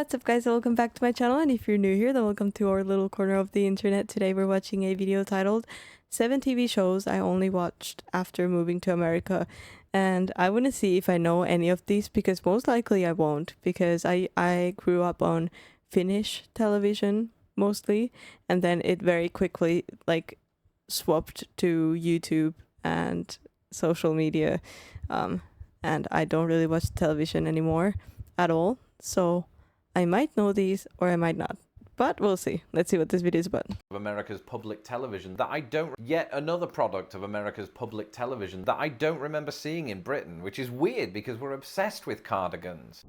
what's up guys, welcome back to my channel, and if you're new here, then welcome to our little corner of the internet. Today we're watching a video titled 7 TV shows I only watched after moving to America, and I want to see if I know any of these, because most likely I won't, because I grew up on Finnish television mostly, and then it very quickly like swapped to YouTube and social media, and I don't really watch television anymore at all. So I might know these or I might not, but we'll see. Let's see what this video is about. America's public television that I don't, yet another product of America's public television that I don't remember seeing in Britain, which is weird because we're obsessed with cardigans.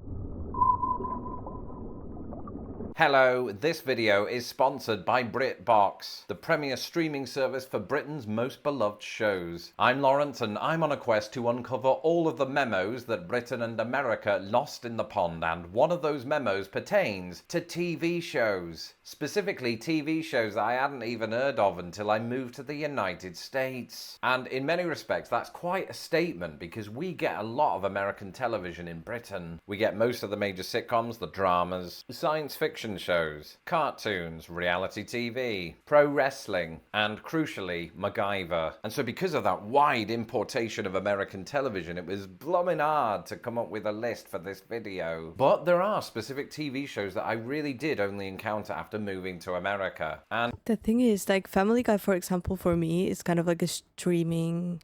Hello, this video is sponsored by BritBox, the premier streaming service for Britain's most beloved shows. I'm Lawrence, and I'm on a quest to uncover all of the memos that Britain and America lost in the pond, and one of those memos pertains to TV shows. Specifically TV shows that I hadn't even heard of until I moved to the United States. And in many respects that's quite a statement, because we get a lot of American television in Britain. We get most of the major sitcoms, the dramas, science fiction shows, cartoons, reality TV, pro wrestling, and crucially, MacGyver. And so because of that wide importation of American television, it was blooming hard to come up with a list for this video. But there are specific TV shows that I really did only encounter after moving to America. And The thing is, like, Family Guy, for example, for me is kind of like a streaming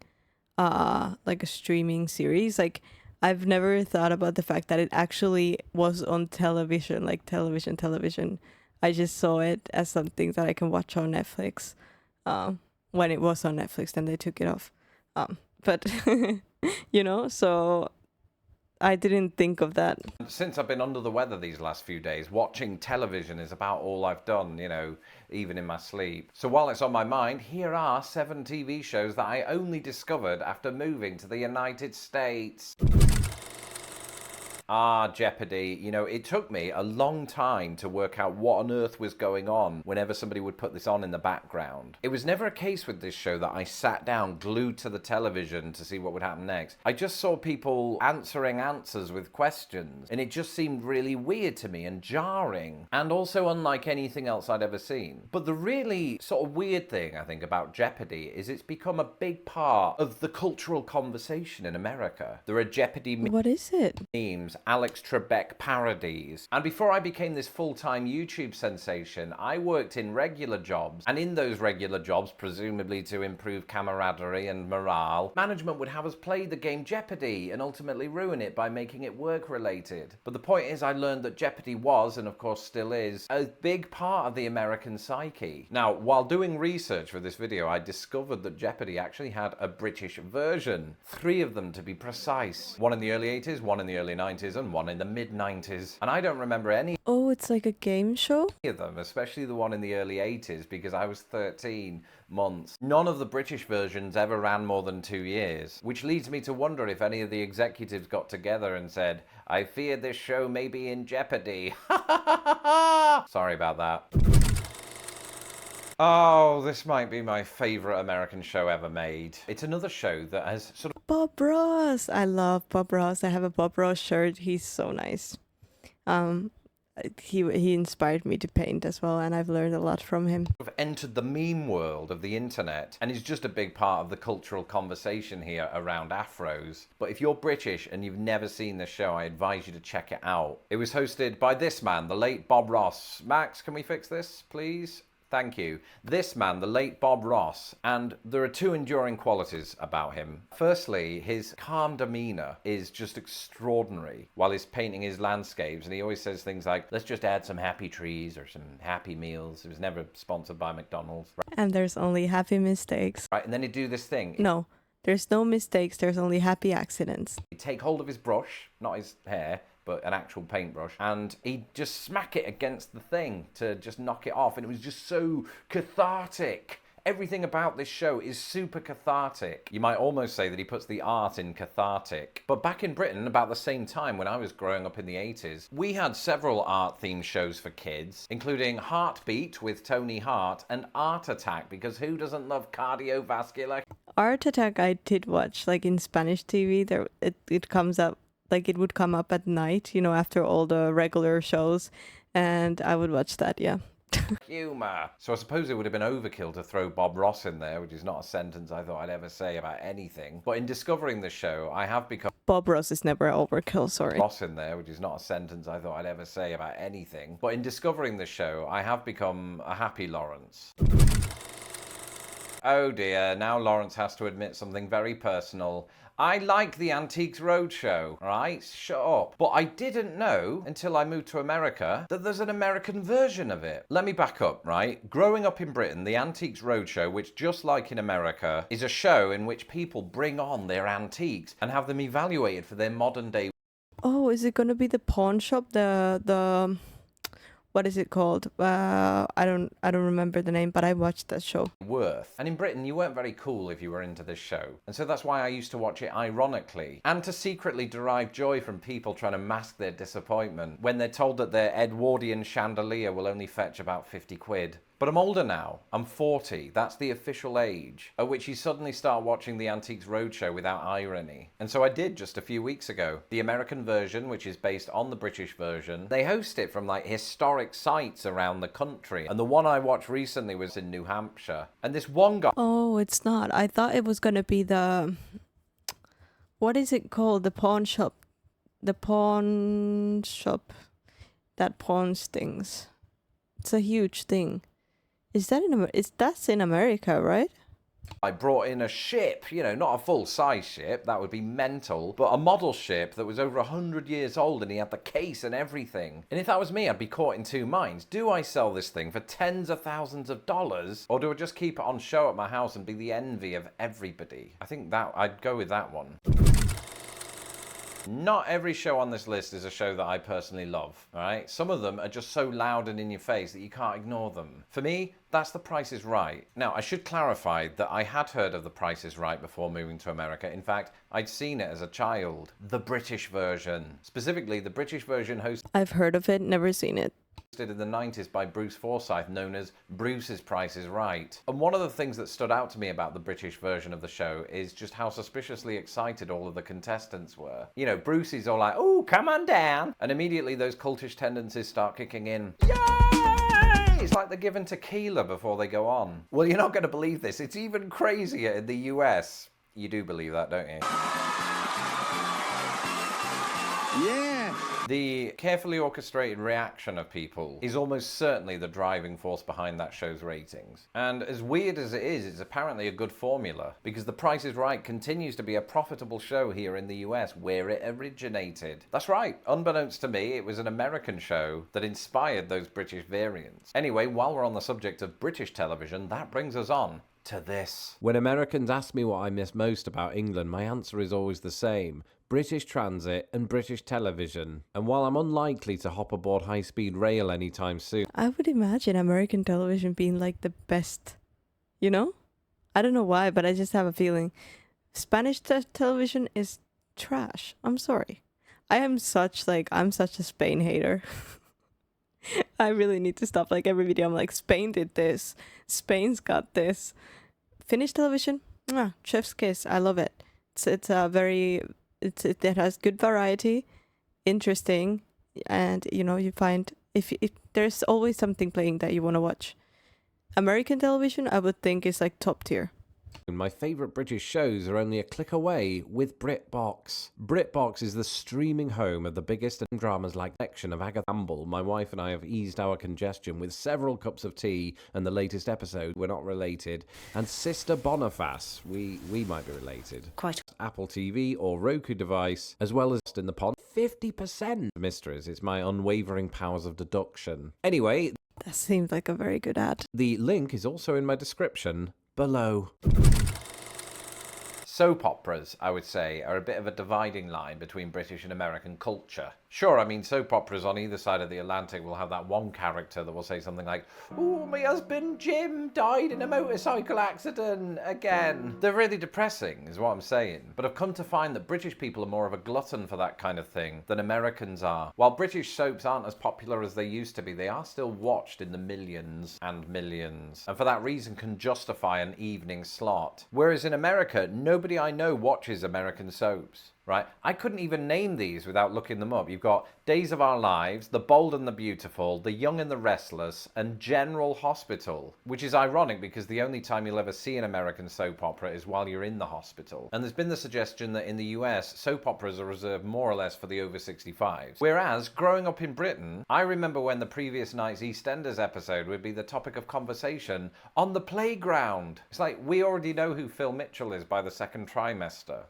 series. Like, I've never thought about the fact that it actually was on television, like television. I just saw it as something that I can watch on Netflix. When it was on Netflix, then they took it off. But you know, so I didn't think of that. since I've been under the weather these last few days, watching television is about all I've done, you know, even in my sleep. So while it's on my mind, here are 7 TV shows that I only discovered after moving to the United States. Jeopardy. You know, it took me a long time to work out what on earth was going on whenever somebody would put this on in the background. It was never a case with this show that I sat down glued to the television to see what would happen next. I just saw people answering answers with questions, and it just seemed really weird to me and jarring, and also unlike anything else I'd ever seen. But the really sort of weird thing, I think, about Jeopardy is it's become a big part of the cultural conversation in America. There are Jeopardy What is it? memes, Alex Trebek parodies. And before I became this full-time YouTube sensation, I worked in regular jobs, and in those regular jobs, presumably to improve camaraderie and morale, management would have us play the game Jeopardy and ultimately ruin it by making it work-related. But the point is, I learned that Jeopardy was, and of course still is, a big part of the American psyche. Now, while doing research for this video, I discovered that Jeopardy actually had a British version. 3 of them to be precise. One in the early 80s, one in the early 90s, and one in the mid-90s. And I don't remember any Oh, it's like a game show? of them, especially the one in the early 80s, because I was 13 months. None of the British versions ever ran more than 2 years, which leads me to wonder if any of the executives got together and said, I fear this show may be in jeopardy. Sorry about that. Oh, this might be my favourite American show ever made. It's another show that has sort of Bob Ross. I love Bob Ross. I have a Bob Ross shirt. He's so nice. He inspired me to paint as well, and I've learned a lot from him. entered the meme world of the internet and is just a big part of the cultural conversation here around afros. But if you're British and you've never seen this show, I advise you to check it out. It was hosted by this man, the late Bob Ross. Max, can we fix this, please? Thank you. This man, the late Bob Ross, and there are 2 enduring qualities about him. Firstly, his calm demeanor is just extraordinary while he's painting his landscapes, and he always says things like, let's just add some happy trees or some happy meals. It was never sponsored by McDonald's. And there's only happy mistakes. Right, and then he'd do this thing. No, there's no mistakes. There's only happy accidents. He'd take hold of his brush, not his hair, but an actual paintbrush, and he'd just smack it against the thing to just knock it off, and it was just so cathartic. Everything about this show is super cathartic. You might almost say that he puts the art in cathartic. But back in Britain, about the same time when I was growing up in the 80s, we had several art-themed shows for kids, including Heartbeat with Tony Hart and Art Attack, because who doesn't love cardiovascular? Art Attack I did watch, like in Spanish TV. It comes up Like it would come up at night, you know, after all the regular shows, and I would watch that. Yeah. Humour. So I suppose it would have been overkill to throw Bob Ross in there, which is not a sentence I thought I'd ever say about anything. But in discovering the show, I have become Bob Ross is never overkill. Sorry. Ross in there, which is not a sentence I thought I'd ever say about anything. But in discovering the show, I have become a happy Lawrence. Oh dear, now Lawrence has to admit something very personal. I like the Antiques Roadshow, right? Shut up. But I didn't know, until I moved to America, that there's an American version of it. Let me back up, right? Growing up in Britain, the Antiques Roadshow, which just like in America, is a show in which people bring on their antiques and have them evaluated for their modern day Oh, is it gonna be the pawn shop? The what is it called? I don't remember the name, but I watched that show. worth. And in Britain, you weren't very cool if you were into this show. And so that's why I used to watch it ironically, and to secretly derive joy from people trying to mask their disappointment when they're told that their Edwardian chandelier will only fetch about 50 quid. But I'm older now. I'm 40. That's the official age at which you suddenly start watching the Antiques Roadshow without irony. And so I did just a few weeks ago. The American version, which is based on the British version, they host it from like historic sites around the country. And the one I watched recently was in New Hampshire. And this one guy... Oh, it's not. I thought it was gonna be the, what is it called? The pawn shop. The pawn shop that pawns things. It's a huge thing. Is that that's in America, right? I brought in a ship, you know, not a full-size ship, that would be mental, but a model ship that was over 100 years old, and he had the case and everything. And if that was me, I'd be caught in two minds. Do I sell this thing for tens of thousands of dollars, or do I just keep it on show at my house and be the envy of everybody? I think that I'd go with that one. Not every show on this list is a show that I personally love, all right? Some of them are just so loud and in your face that you can't ignore them. For me, that's The Price is Right. Now, I should clarify that I had heard of The Price is Right before moving to America. In fact, I'd seen it as a child. The British version. Specifically, the British version hosted... I've heard of it, never seen it. In the 90s by Bruce Forsyth, known as Bruce's Price is Right. And one of the things that stood out to me about the British version of the show is just how suspiciously excited all of the contestants were. You know, Bruce is all like, "Oh, come on down," and immediately those cultish tendencies start kicking in. Yay! It's like they're given tequila before they go on. Well, you're not going to believe this. It's even crazier in the US. You do believe that, don't you? Yeah! The carefully orchestrated reaction of people is almost certainly the driving force behind that show's ratings. And as weird as it is, it's apparently a good formula, because The Price is Right continues to be a profitable show here in the US, where it originated. That's right, unbeknownst to me, it was an American show that inspired those British variants. Anyway, while we're on the subject of British television, that brings us on to this. When Americans ask me what I miss most about England, my answer is always the same: British transit and British television. And while I'm unlikely to hop aboard high-speed rail anytime soon, I would imagine American television being like the best, you know? I don't know why, but I just have a feeling. Spanish television is trash. I'm sorry. I'm such a Spain hater. I really need to stop. Like every video I'm like, Spain did this. Spain's got this. Finnish television, chef's kiss. I love it. It's a very... It has good variety, interesting, and you know, you find if there's always something playing that you want to watch. American television, I would think, is like top tier. my favourite British shows are only a click away with BritBox. BritBox is the streaming home of the biggest dramas like Section of Agatha Campbell. My wife and I have eased our congestion with several cups of tea, and the latest episode, we're not related, and Sister Boniface, we might be related. Quite. Apple TV or Roku device, as well as in the pond. 50% mysteries. It's my unwavering powers of deduction. Anyway, That seems like a very good ad. the link is also in my description below. Soap operas, I would say, are a bit of a dividing line between British and American culture. Sure, I mean, soap operas on either side of the Atlantic will have that one character that will say something like, "Oh, my husband Jim died in a motorcycle accident again." They're really depressing, is what I'm saying. But I've come to find that British people are more of a glutton for that kind of thing than Americans are. While British soaps aren't as popular as they used to be, they are still watched in the millions and millions, and for that reason can justify an evening slot. Whereas in America, nobody I know watches American soaps. right? I couldn't even name these without looking them up. You've got Days of Our Lives, The Bold and the Beautiful, The Young and the Restless, and General Hospital, which is ironic because the only time you'll ever see an American soap opera is while you're in the hospital. And there's been the suggestion that in the US, soap operas are reserved more or less for the over 65s. Whereas, growing up in Britain, I remember when the previous night's EastEnders episode would be the topic of conversation on the playground. It's like, we already know who Phil Mitchell is by the second trimester.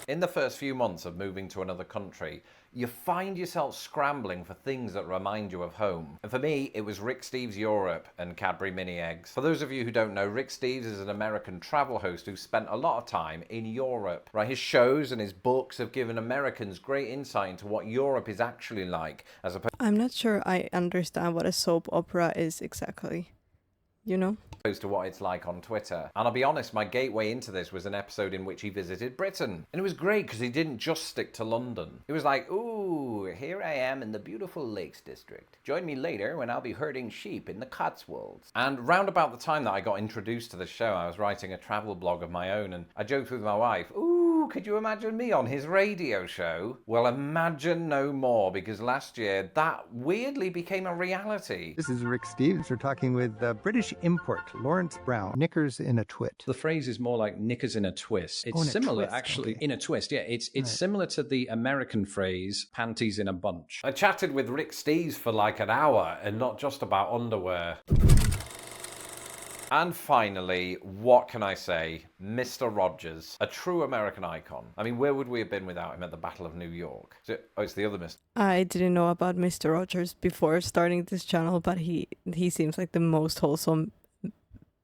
In the first few months of moving to another country, you find yourself scrambling for things that remind you of home. And for me, it was Rick Steves' Europe and Cadbury Mini Eggs. For those of you who don't know, Rick Steves is an American travel host who spent a lot of time in Europe. Right, his shows and his books have given Americans great insight into what Europe is actually like, as opposed I'm not sure I understand what a soap opera is exactly. You know? to what it's like on Twitter. And I'll be honest, my gateway into this was an episode in which he visited Britain. And it was great because he didn't just stick to London. It was like, ooh, here I am in the beautiful Lakes District. Join me later when I'll be herding sheep in the Cotswolds. And round about the time that I got introduced to the show, I was writing a travel blog of my own, and I joked with my wife, ooh, could you imagine me on his radio show? Well, imagine no more, because last year that weirdly became a reality. This is Rick Steves. We're talking with British import Lawrence Brown. Knickers in a twit. The phrase is more like knickers in a twist. It's in a similar, twist, actually, okay. in a twist. Yeah, it's similar to the American phrase panties in a bunch. I chatted with Rick Steves for like an hour, and not just about underwear. And finally, what can I say? Mr. Rogers, a true American icon. I mean, where would we have been without him at the Battle of New York? It's the other Mr. I didn't know about Mr. Rogers before starting this channel, but he seems like the most wholesome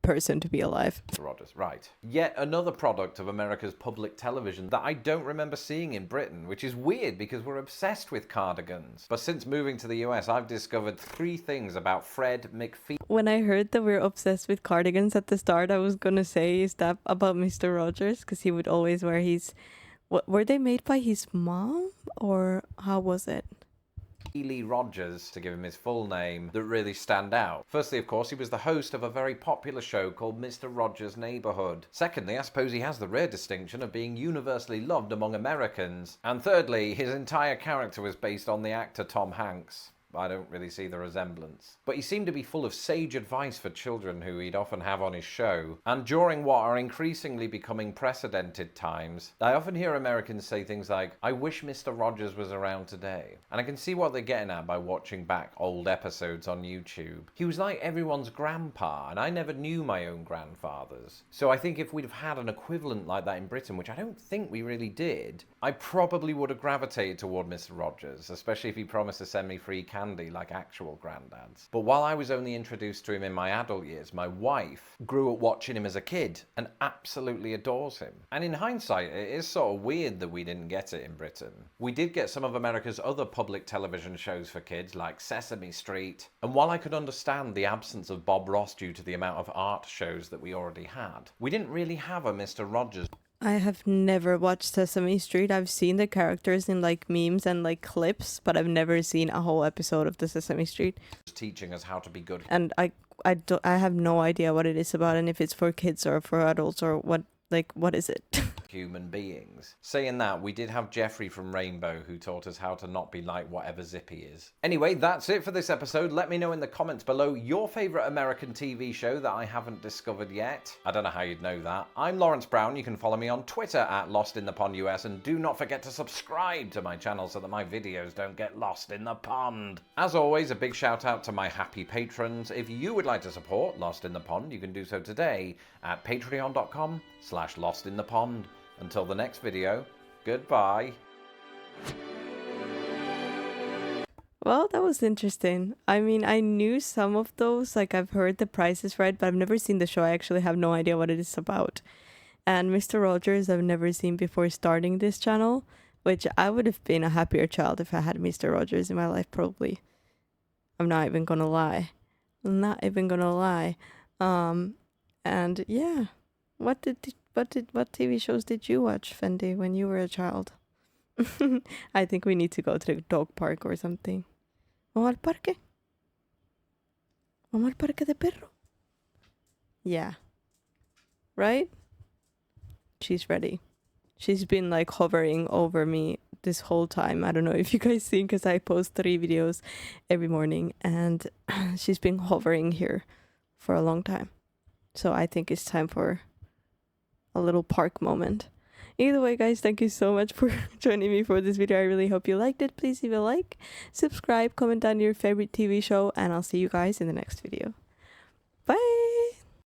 person to be alive. Rogers, right. Yet another product of America's public television that I don't remember seeing in Britain, which is weird because we're obsessed with cardigans. But since moving to the US, I've discovered 3 things about Fred McPhee. When I heard that we're obsessed with cardigans at the start, I was gonna say, is that about Mr. Rogers? Because he would always wear his... Were they made by his mom? Or how was it? Lee Rogers, to give him his full name, that really stand out. Firstly, of course, he was the host of a very popular show called Mr. Rogers' Neighborhood. Secondly, I suppose he has the rare distinction of being universally loved among Americans. And thirdly, his entire character was based on the actor Tom Hanks. I don't really see the resemblance. But he seemed to be full of sage advice for children who he'd often have on his show. And during what are increasingly becoming precedented times, I often hear Americans say things like, I wish Mr. Rogers was around today. And I can see what they're getting at by watching back old episodes on YouTube. He was like everyone's grandpa, and I never knew my own grandfathers. So I think if we'd have had an equivalent like that in Britain, which I don't think we really did, I probably would have gravitated toward Mr. Rogers, especially if he promised to send me free candy like actual granddads. But while I was only introduced to him in my adult years, my wife grew up watching him as a kid and absolutely adores him. And in hindsight, it is sort of weird that we didn't get it in Britain. We did get some of America's other public television shows for kids like Sesame Street, and while I could understand the absence of Bob Ross due to the amount of art shows that we already had, we didn't really have a Mr. Rogers. I have never watched Sesame Street. I've seen the characters in like memes and like clips, but I've never seen a whole episode of the Sesame Street. Teaching us how to be good. And I have no idea what it is about and if it's for kids or for adults or what is it? Human beings. Saying that, we did have Jeffrey from Rainbow who taught us how to not be like whatever Zippy is. Anyway, that's it for this episode. Let me know in the comments below your favourite American TV show that I haven't discovered yet. I don't know how you'd know that. I'm Lawrence Brown. You can follow me on Twitter at LostInThePondUS, and do not forget to subscribe to my channel so that my videos don't get lost in the pond. As always, a big shout out to my happy patrons. If you would like to support Lost in the Pond, you can do so today at patreon.com/LostInThePond. Until the next video, goodbye. Well, that was interesting. I mean, I knew some of those, like I've heard the Price is Right, but I've never seen the show. I actually have no idea what it is about. And Mr. Rogers, I've never seen before starting this channel, which I would have been a happier child if I had Mr. Rogers in my life, probably. I'm not even gonna lie. I'm not even gonna lie. And yeah, what TV shows did you watch, Fendi, when you were a child? I think we need to go to the dog park or something. ¿Vamos al parque? ¿Vamos al parque de perro? Yeah. Right? She's ready. She's been like hovering over me this whole time. I don't know if you guys see, because I post 3 videos every morning, and she's been hovering here for a long time. So I think it's time for a little park moment. Either way, guys, thank you so much for joining me for this video. I really hope you liked it. Please leave a like, subscribe, comment down your favorite TV show, and I'll see you guys in the next video. Bye!